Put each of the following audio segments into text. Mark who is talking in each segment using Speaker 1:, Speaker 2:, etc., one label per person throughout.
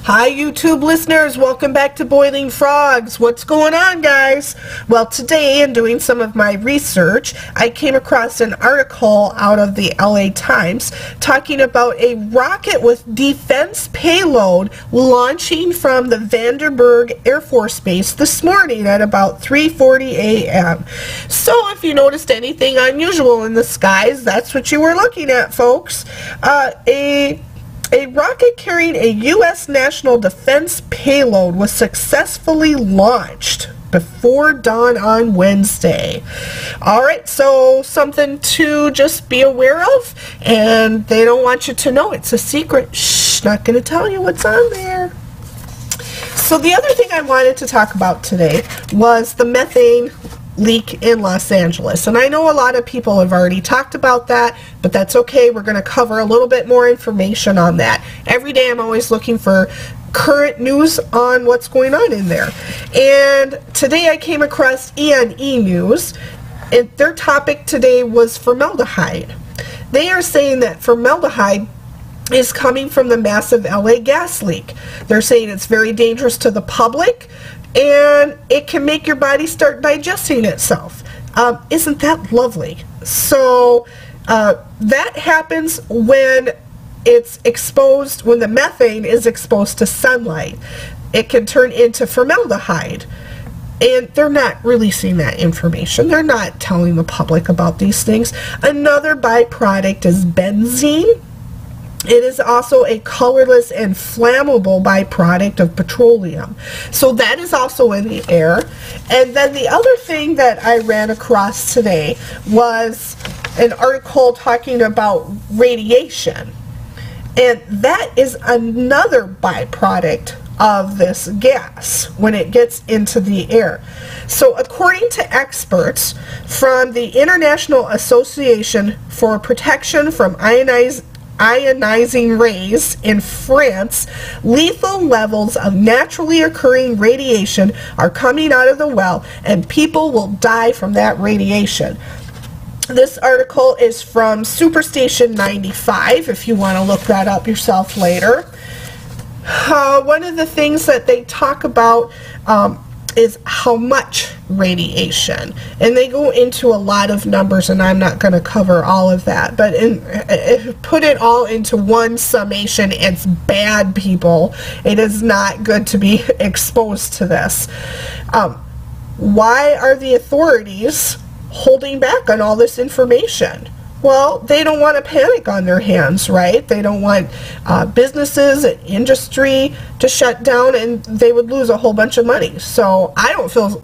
Speaker 1: Hi YouTube listeners, welcome back to Boiling Frogs. What's going on, guys? Well, today in doing some of my research, I came across an article out of the LA Times talking about a rocket with defense payload launching from the Vandenberg Air Force Base this morning at about 3:40 a.m. So if you noticed anything unusual in the skies, that's what you were looking at, folks. A rocket carrying a U.S. national defense payload was successfully launched before dawn on Wednesday. Alright, so something to just be aware of, and they don't want you to know. It's a secret. Shh, not going to tell you what's on there. So the other thing I wanted to talk about today was the methane leak in Los Angeles, and I know a lot of people have already talked about that, but that's okay. We're going to cover a little bit more information on that. Every day I'm always looking for current news on what's going on in there, and today I came across E&E News, and their topic today was formaldehyde. They are saying that formaldehyde is coming from the massive LA gas leak. They're saying it's very dangerous to the public, and it can make your body start digesting itself. Isn't that lovely? So that happens when it's exposed, when the methane is exposed to sunlight. It can turn into formaldehyde. And they're not releasing that information. They're not telling the public about these things. Another byproduct is benzene. It is also a colorless and flammable byproduct of petroleum. So that is also in the air. And then the other thing that I ran across today was an article talking about radiation. And that is another byproduct of this gas when it gets into the air. So according to experts from the International Association for Protection from Ionizing rays in France, lethal levels of naturally occurring radiation are coming out of the well, and people will die from that radiation. This article is from Superstation 95, if you want to look that up yourself later. One of the things that they talk about is how much radiation, and they go into a lot of numbers, and I'm not going to cover all of that, but put it all into one summation. It's bad, people. It is not good to be exposed to this. Why are the authorities holding back on all this information? Well, they don't want a panic on their hands, right? They don't want businesses and industry to shut down, and they would lose a whole bunch of money. So I don't feel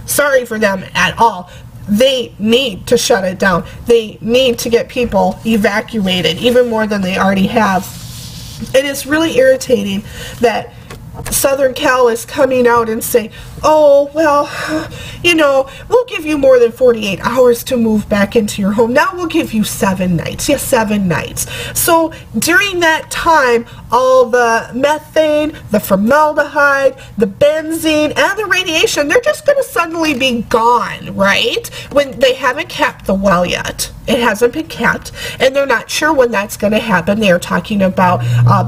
Speaker 1: sorry for them at all. They need to shut it down. They need to get people evacuated, even more than they already have. And it's really irritating that Southern Cal is coming out and saying, oh, well, you know, we'll give you more than 48 hours to move back into your home. Now we'll give you 7 nights. Yes, 7 nights. So during that time, all the methane, the formaldehyde, the benzene, and the radiation, they're just going to suddenly be gone, right? When they haven't capped the well yet. It hasn't been capped, and they're not sure when that's going to happen. They are talking about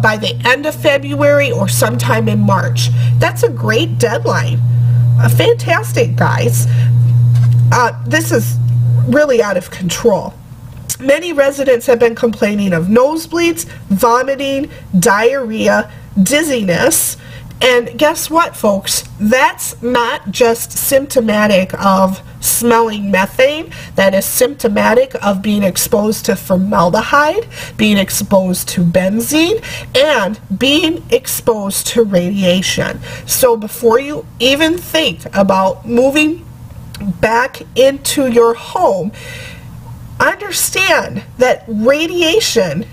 Speaker 1: by the end of February or sometime in March. That's a great deadline. Fantastic, guys. This is really out of control. Many residents have been complaining of nosebleeds, vomiting, diarrhea, dizziness, and guess what, folks? That's not just symptomatic of smelling methane. That is symptomatic of being exposed to formaldehyde, being exposed to benzene, and being exposed to radiation. So before you even think about moving back into your home, understand that radiation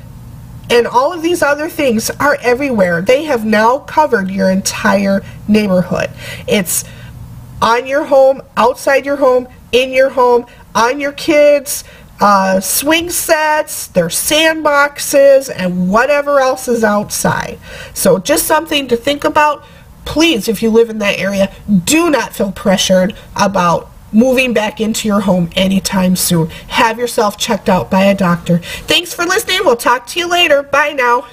Speaker 1: and all of these other things are everywhere. They have now covered your entire neighborhood. It's on your home, outside your home, in your home, on your kids, swing sets, their sandboxes, and whatever else is outside. So just something to think about. Please, if you live in that area, do not feel pressured about moving back into your home anytime soon. Have yourself checked out by a doctor. Thanks for listening. We'll talk to you later. Bye now.